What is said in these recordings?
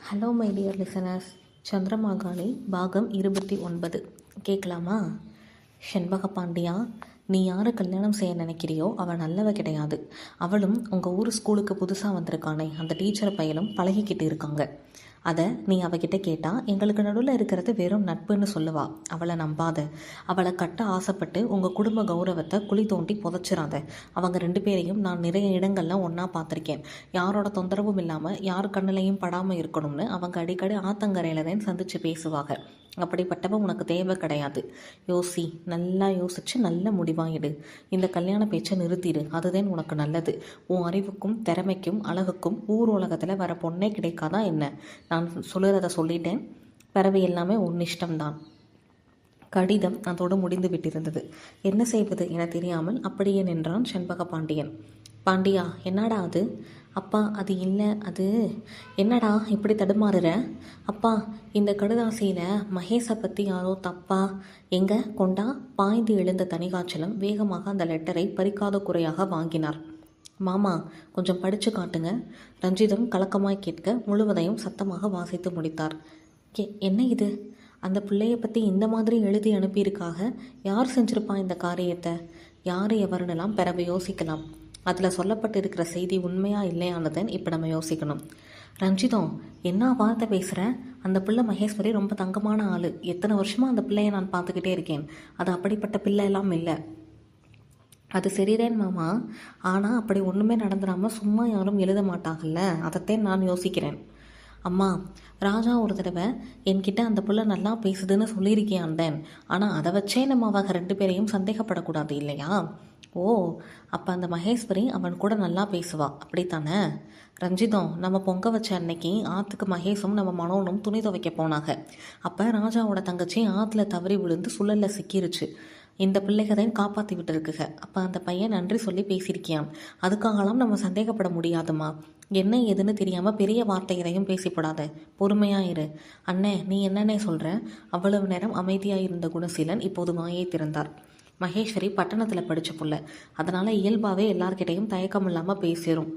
Hello my dear listeners, சந்திரமாகாணி பாகம் 29 கேட்கலாமா? செண்பக பாண்டியா, நீ யாரை கல்யாணம் செய்ய நினைக்கிறியோ அவள் நல்லவ கிடையாது. அவளும் உங்கள் ஊர் ஸ்கூலுக்கு புதுசாக வந்திருக்கானே அந்த டீச்சர் பையனும் பழகிக்கிட்டு இருக்காங்க. அதை நீ அவகிட்ட கேட்டால் எங்களுக்கு நடுவில் இருக்கிறது வெறும் நட்புன்னு சொல்லுவா. அவளை நம்பாத. அவளை கட்ட ஆசைப்பட்டு உங்கள் குடும்ப கௌரவத்தை குழி தோண்டி புதைச்சிடாத. அவங்க 2 பேரையும் நான் நிறைய இடங்கள்ல ஒன்றா பார்த்துருக்கேன். யாரோட தொந்தரவும் இல்லாமல் யார் கண்ணிலையும் படாமல் இருக்கணும்னு அவங்க அடிக்கடி ஆத்தங்கரையில் தான் சந்தித்து பேசுவாங்க. அப்படிப்பட்டவ உனக்கு தேவை கிடையாது. யோசி, நல்லா யோசிச்சு நல்ல முடிவாயிடு. இந்த கல்யாண பேச்சை நிறுத்திடு. அதுதான் உனக்கு நல்லது. உன் அறிவுக்கும் திறமைக்கும் அழகுக்கும் ஊர் உலகத்தில் வர பொண்ணே கிடைக்காதா என்ன? நான் சொல்லுறத சொல்லிட்டேன். பிறவை எல்லாமே உன் இஷ்டம்தான். கடிதம் அதோடு முடிந்து விட்டிருந்தது. என்ன செய்வது என தெரியாமல் அப்படியே நின்றான் செண்பக பாண்டியன். பாண்டியா, என்னடா அது? அப்பா, அது இல்லை. அது என்னடா இப்படி தடுமாறுற? அப்பா, இந்த கடுதாசியில் மகேஷை பற்றி யாரோ தப்பா எங்கே கொண்டா? பாய்ந்து எழுந்த தனிகாச்சலம் வேகமாக அந்த லெட்டரை பறிக்காத குறையாக வாங்கினார். மாமா, கொஞ்சம் படித்து காட்டுங்க. ரஞ்சிதம் கலக்கமாய் கேட்க முழுவதையும் சத்தமாக வாசித்து முடித்தார். என்ன இது? அந்த பிள்ளையை பற்றி இந்த மாதிரி எழுதி அனுப்பியிருக்காக. யார் செஞ்சிருப்பா இந்த காரியத்தை? யார் எவருன்னெல்லாம் பிறகு யோசிக்கலாம். அதில் சொல்லப்பட்டிருக்கிற செய்தி உண்மையா இல்லையானதுன்னு இப்போ நம்ம யோசிக்கணும். ரஞ்சிதம், என்ன வார்த்தை பேசுகிற? அந்த பிள்ளை மகேஸ்வரி ரொம்ப தங்கமான ஆள். எத்தனை வருஷமாக அந்த பிள்ளையை நான் பார்த்துக்கிட்டே இருக்கேன். அது அப்படிப்பட்ட பிள்ளை எல்லாம் இல்லை. அது சரிதேன் மாமா, ஆனால் அப்படி ஒன்றுமே நடந்துடாமல் சும்மா யாரும் எழுத மாட்டாங்கல்ல, அதைத்தான் நான் யோசிக்கிறேன். அம்மா, ராஜா ஒரு தடவை என்கிட்ட அந்த புள்ள நல்லா பேசுதுன்னு சொல்லியிருக்கேன் தேன். ஆனால் அதை வச்சே நம்ம அவங்க 2 பேரையும் சந்தேகப்படக்கூடாது இல்லையா? ஓ, அப்போ அந்த மகேஸ்வரி அவன் கூட நல்லா பேசுவா, அப்படித்தானே? ரஞ்சிதம், நம்ம பொங்க வச்ச அன்னைக்கு ஆற்றுக்கு மகேஷும் நம்ம மனோனும் துணி துவைக்க போனாங்க. அப்போ ராஜாவோட தங்கச்சி ஆற்றுல தவறி விழுந்து சுழலில் சிக்கிருச்சு. இந்த பிள்ளைகளையும் காப்பாற்றி விட்டுருக்குக. அப்போ அந்த பையன் நன்றி சொல்லி பேசியிருக்கியான். அதுக்காகலாம் நம்ம சந்தேகப்பட முடியாதுமா. என்ன ஏதுன்னு தெரியாமல் பெரிய வார்த்தை எதையும் பேசிப்படாத. பொறுமையாயிரு. அண்ணே, நீ என்னன்னே சொல்கிற? அவ்வளவு நேரம் அமைதியாக இருந்த குணசீலன் இப்போது வாயை திறந்தார். மகேஸ்வரி பட்டணத்தில் படித்த புள்ள, அதனால் இயல்பாகவே எல்லார்கிட்டையும் தயக்கம் இல்லாமல் பேசிடும்.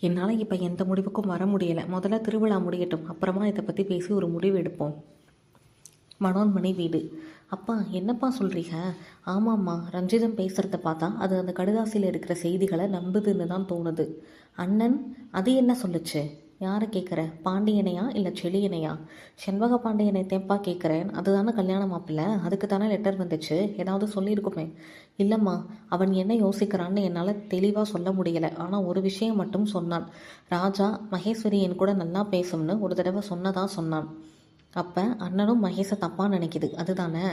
என்னால் இப்போ எந்த முடிவுக்கும் வர முடியலை. முதல்ல திருவிழா முடியட்டும், அப்புறமா இதை பற்றி பேசி ஒரு முடிவு எடுப்போம். மனோன்மணி வீடு. அப்பா, என்னப்பா சொல்கிறீங்க? ஆமாம்மா, ரஞ்சிதம் பேசுகிறத பார்த்தா அது அந்த கடுதாசியில் இருக்கிற செய்திகளை நம்புதுன்னு தான் தோணுது. அண்ணன் அது என்ன சொல்லுச்சு? யாரை கேட்குற? பாண்டியனையா இல்லை செழியனையா? செண்பக பாண்டியனை தேப்பா கேட்குறேன். அதுதானே கல்யாண மாப்பிள்ளை, அதுக்கு தானே லெட்டர் வந்துச்சு. ஏதாவது சொல்லியிருக்குமே. இல்லைம்மா, அவன் என்ன யோசிக்கிறான்னு என்னால் தெளிவாக சொல்ல முடியலை. ஆனால் ஒரு விஷயம் மட்டும் சொன்னான். ராஜா மகேஸ்வரி என் கூட நல்லா பேசும்னு ஒரு தடவை சொன்னான். அப்போ அண்ணனும் மகேஷை தப்பாக நினைக்குது, அதுதானே?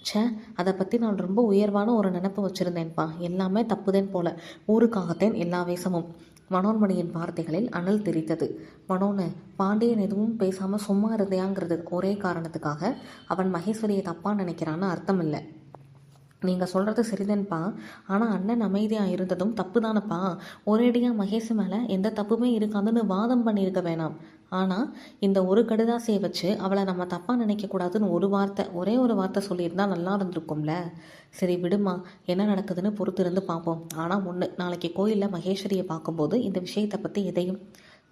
ச்சே, அதை பற்றி நான் ரொம்ப உயர்வான ஒரு நினைப்பு வச்சுருந்தேன்ப்பா. எல்லாமே தப்புதேன் போல. ஊருக்காகத்தேன் எல்லா வேஷமும். மனோன்மணியின் வார்த்தைகளில் அனல் தெரித்தது. மனோன்னு, பாண்டியன் எதுவும் பேசாமல் சும்மா இருந்தையாங்கிறது ஒரே காரணத்துக்காக அவன் மகேஸ்வரியை தப்பாக நினைக்கிறான்னு அர்த்தம் இல்லை. நீங்கள் சொல்கிறது சரிதான்ப்பா, ஆனால் அண்ணன் அமைதியாக இருந்ததும் தப்பு தானப்பா. ஒரேடியாக மகேஷ் மேலே எந்த தப்புமே இருக்காதுன்னு வாதம் பண்ணியிருக்க வேணாம். ஆனால் இந்த ஒரு கடுதாசியை வச்சு அவளை நம்ம தப்பாக நினைக்கக்கூடாதுன்னு ஒரே ஒரு வார்த்தை சொல்லியிருந்தா நல்லா இருந்திருக்கும்ல. சரி விடுமா, என்ன நடக்குதுன்னு பொறுத்திருந்து பார்ப்போம். ஆனால் ஒன்று, நாளைக்கு கோயிலில் மகேஸ்வரியை பார்க்கும்போது இந்த விஷயத்தை பற்றி எதையும்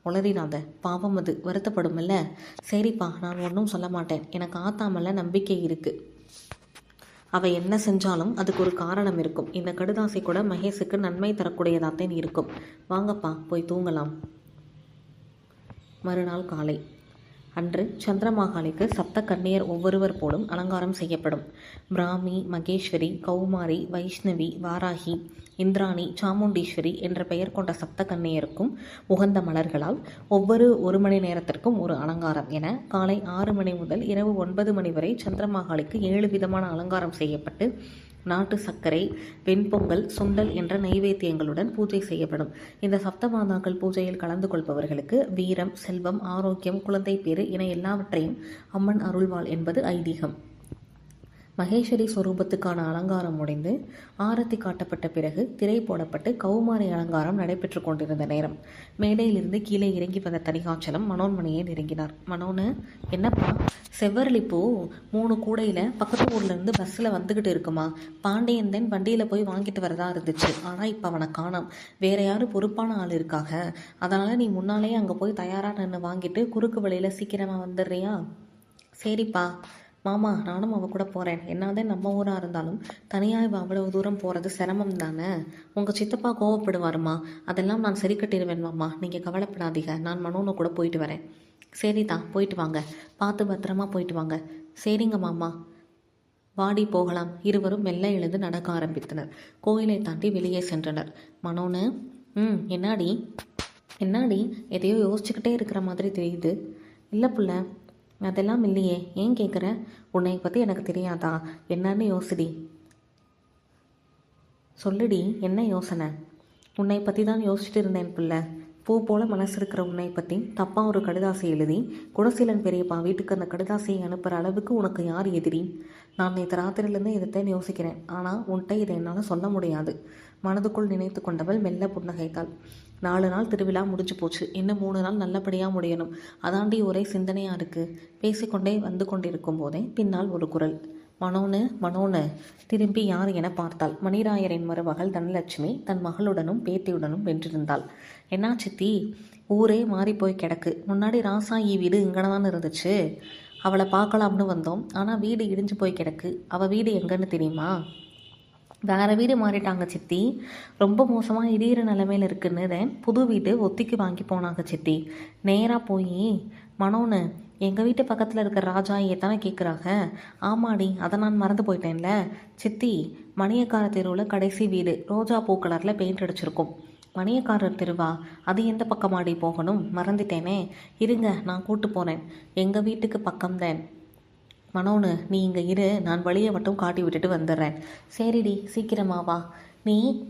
உளறினாத. பாவம், அது வருத்தப்படும்ல. சரிப்பா, நான் ஒன்றும் சொல்ல மாட்டேன். எனக்கு ஆத்தாமல்ல நம்பிக்கை இருக்குது. அவள் என்ன செஞ்சாலும் அதுக்கு ஒரு காரணம் இருக்கும். இந்த கடுதாசி கூட மகேஷுக்கு நன்மை தரக்கூடியதாகத்தான் இருக்கும். வாங்கப்பா, போய் தூங்கலாம். மறுநாள் காலை. அன்று சந்திரமாகாளிக்கு சப்த கன்னியர் ஒவ்வொருவர் போலும் அலங்காரம் செய்யப்படும். பிராமி, மகேஸ்வரி, கௌமாரி, வைஷ்ணவி, வாராகி, இந்திராணி, சாமுண்டீஸ்வரி என்ற பெயர் கொண்ட சப்த கன்னியருக்கும் உகந்த மலர்களால் ஒவ்வொரு 1 மணி நேரத்திற்கும் ஒரு அலங்காரம் என காலை 6 மணி முதல் இரவு 9 மணி வரை சந்திரமாகாளிக்கு 7 விதமான அலங்காரம் செய்யப்பட்டு நாட்டு சர்க்கரை, வெண்பொங்கல், சுண்டல் என்ற நைவேத்தியங்களுடன் பூஜை செய்யப்படும். இந்த சப்தமாதாக்கள் பூஜையில் கலந்து கொள்பவர்களுக்கு வீரம், செல்வம், ஆரோக்கியம், குழந்தை பேறு என எல்லாவற்றையும் அம்மன் அருள்வாள் என்பது ஐதீகம். மகேஸ்வரி ஸ்வரூபத்துக்கான அலங்காரம் முடிந்து ஆரத்தி காட்டப்பட்ட பிறகு திரை போடப்பட்டு கௌமாரி அலங்காரம் நடைபெற்று கொண்டிருந்த நேரம் மேடையிலிருந்து கீழே இறங்கி வந்த தனிகாச்சலம் மனோன்மணியை நெருங்கினார். மனோன்னு, என்னப்பா செவ்வரளி பூ 3 கூடையில் பக்கத்து ஊர்லேருந்து பஸ்ஸில் வந்துக்கிட்டு இருக்குமா? பாண்டியன் தான் வண்டியில் போய் வாங்கிட்டு வரதா இருந்துச்சு. ஆனால் இப்போ அவனை காணோம். வேற யாரும் பொறுப்பான ஆள் இருக்காக. அதனால் நீ முன்னாலேயே அங்கே போய் தயாராக நின்று வாங்கிட்டு குறுக்கு வழியில் சீக்கிரமாக வந்துடுறியா? சரிப்பா மாமா, நானும் அவ கூட போகிறேன். என்னதான் நம்ம ஊராக இருந்தாலும் தனியாக இவ அவ்வளவு தூரம் போகிறது சிரமம் தானே. உங்கள் சித்தப்பா கோவப்படுவாருமா. அதெல்லாம் நான் சரி கட்டிடுவேன் மாமா, நீங்கள் கவலைப்படாதீங்க. நான் மனோன்னு கூட போயிட்டு வரேன். சரிதான், போயிட்டு வாங்க. பார்த்து பத்திரமா போயிட்டு வாங்க. சரிங்க மாமா, வாடி போகலாம். இருவரும் மெல்ல எழுந்து நடக்க ஆரம்பித்தனர். கோயிலை தாண்டி வெளியே சென்றனர். மனோன்னு, என்னாடி என்னாடி எதையோ யோசிச்சுக்கிட்டே இருக்கிற மாதிரி தெரியுது. இல்லை புள்ள, அதெல்லாம் இல்லையே. ஏன் கேட்குற? உன்னை பற்றி எனக்கு தெரியாதா? என்னன்னு யோசிடி. சொல்லுடி, என்ன யோசனை? உன்னை பற்றி தான் யோசிச்சுட்டு இருந்தேன் பிள்ளை. பூ போல மனசு இருக்கிற உன்னை பற்றி தப்பாக ஒரு கடிதாசை எழுதி குடசீலன் பெரியப்பா வீட்டுக்கு அந்த கடிதாசையை அனுப்புகிற அளவுக்கு உனக்கு யார் எதிரி? நான் நேற்று ராத்திரிலேருந்து இதைத்தான் யோசிக்கிறேன். ஆனால் உன்கிட்ட இதை என்னால் சொல்ல முடியாது. மனதுக்குள் நினைத்து கொண்டவள் மெல்ல புன்னகைத்தாள். 4 நாள் திருவிழா முடிஞ்சு போச்சு. இன்னும் 3 நாள் நல்லபடியாக முடியணும். அதாண்டி ஒரே சிந்தனையாக இருக்குது. பேசிக்கொண்டே வந்து கொண்டிருக்கும் போதே பின்னால் ஒரு குரல். மனோன்னு மனோன்னு. திரும்பி யார் என பார்த்தாள். மணிராயரின் மருமகள் தனலட்சுமி தன் மகளுடனும் பேத்தியுடனும் வென்றிருந்தாள். என்ன சித்தி, ஊரே மாறி போய் கிடக்கு. முன்னாடி ராசாயி வீடு இங்கனதான் இருந்துச்சு. அவளை பார்க்கலாம்னு வந்தோம். ஆனால் வீடு இடிஞ்சு போய் கிடக்கு. அவள் வீடு எங்கன்னு தெரியுமா? வேறு வீடு மாறிட்டாங்க சித்தி. ரொம்ப மோசமாக இடிகிற நிலைமையில் இருக்குன்னு தான் புது வீடு ஒத்திக்கு வாங்கி போனாங்க சித்தி. நேராக போய் மனோன்னு, எங்கள் வீட்டு பக்கத்தில் இருக்கிற ராஜாயை தானே கேட்குறாங்க. ஆமாடி, அதை நான் மறந்து போயிட்டேன்ல சித்தி. மணியக்கார தெருவில் கடைசி வீடு. ரோஜா பூ கலரில் பெயிண்ட் அடிச்சிருக்கும். மணியக்காரர் தெருவா? அது எந்த பக்கமாடி போகணும்? மறந்துட்டேனே. இருங்க, நான் கூட்டு போகிறேன். எங்கள் வீட்டுக்கு பக்கம்தான். மனோன்னு, நீ இங்கே இரு. நான் வழியை மட்டும் காட்டி விட்டுட்டு வந்துடுறேன். சரிடி, சீக்கிரமா வா.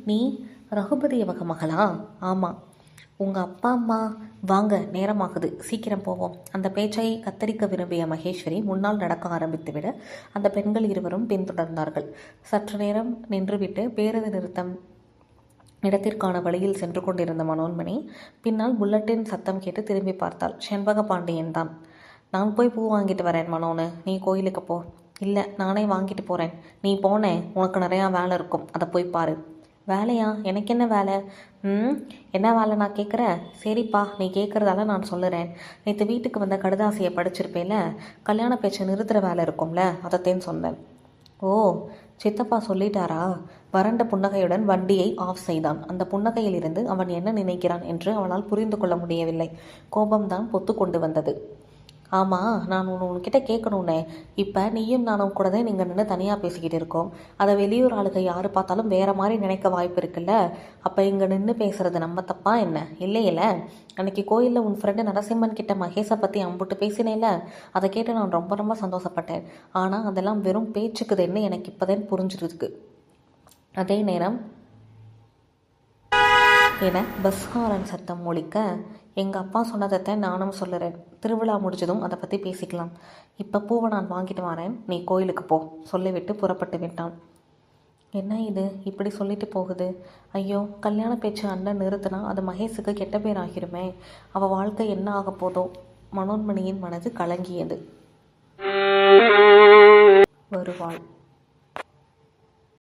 நீ ரகுபதி அவக மகளா? ஆமாம். உங்கள் அப்பா அம்மா? வாங்க, நேரமாகுது, சீக்கிரம் போவோம். அந்த பேச்சை கத்தரிக்க விரும்பிய மகேஸ்வரி முன்னால் நடக்க ஆரம்பித்துவிட அந்த பெண்கள் இருவரும் பின்தொடர்ந்தார்கள். சற்று நேரம் நின்றுவிட்டு பேருந்து நிறுத்தம் இடத்திற்கான வழியில் சென்று கொண்டிருந்த மனோன்மணி பின்னால் புல்லட்டின் சத்தம் கேட்டு திரும்பி பார்த்தாள். செண்பக பாண்டியன் தான். நான் போய் பூ வாங்கிட்டு வரேன் மனோன்னு, நீ கோயிலுக்கு போ. இல்லை, நானே வாங்கிட்டு போகிறேன். நீ போனேன், உனக்கு நிறையா வேலை இருக்கும், அதை போய் பாரு. வேலையா? எனக்கு என்ன வேலை? என்ன வேலை நான் கேட்குறேன்? சரிப்பா, நீ கேட்குறதால நான் சொல்லுறேன். நேற்று வீட்டுக்கு வந்த கடிதாசியை படிச்சிருப்பேல, கல்யாண பேச்சை நிறுத்துகிற வேலை இருக்கும்ல, அதைத்தேன்னு சொன்னேன். ஓ, சித்தப்பா சொல்லிட்டாரா? வறண்ட புன்னகையுடன் வண்டியை ஆஃப் செய்தான். அந்த புன்னகையிலிருந்து அவன் என்ன நினைக்கிறான் என்று அவனால் புரிந்து கொள்ள முடியவில்லை. கோபம்தான் பொத்து கொண்டு வந்தது. ஆமாம், நான் உன்கிட்ட கேட்கணுன்னே. இப்போ நீயும் நானும் கூட தான் நீங்கள் நின்று தனியாக பேசிக்கிட்டு இருக்கோம். அதை வெளியூர் ஆளுக யார் பார்த்தாலும் வேறு மாதிரி நினைக்க வாய்ப்பு இருக்குல்ல. அப்போ இங்கே நின்று பேசுகிறது நம்ம தப்பா என்ன? இல்லையில. அன்றைக்கி கோயிலில் உன் ஃப்ரெண்டு நரசிம்மன் கிட்ட மகேஷை பற்றி அம்புட்டு பேசினேல, அதை கேட்டு நான் ரொம்ப ரொம்ப சந்தோஷப்பட்டேன். ஆனால் அதெல்லாம் வெறும் பேச்சுக்குதுன்னு எனக்கு இப்போதான் புரிஞ்சிருக்கு. அதே நேரம் என பஸ் ஹாரன் சத்தம் ஒலிக்க, எங்கள் அப்பா சொன்னதைத்தான் நானும் சொல்லுறேன். திருவிழா முடிஞ்சதும் அதை பற்றி பேசிக்கலாம். இப்போ பூவை நான் வாங்கிட்டு வரேன், நீ கோயிலுக்கு போ சொல்லிவிட்டு புறப்பட்டு விட்டான். என்ன இது இப்படி சொல்லிட்டு போகுது? ஐயோ, கல்யாண பேச்சு அண்ணன் நிறுத்தினா அது மகேஷுக்கு கெட்ட பேர் ஆகிருமே. அவள் வாழ்க்கை என்ன ஆக போதோ? மனோன்மணியின் மனது கலங்கியது. வருவாள்.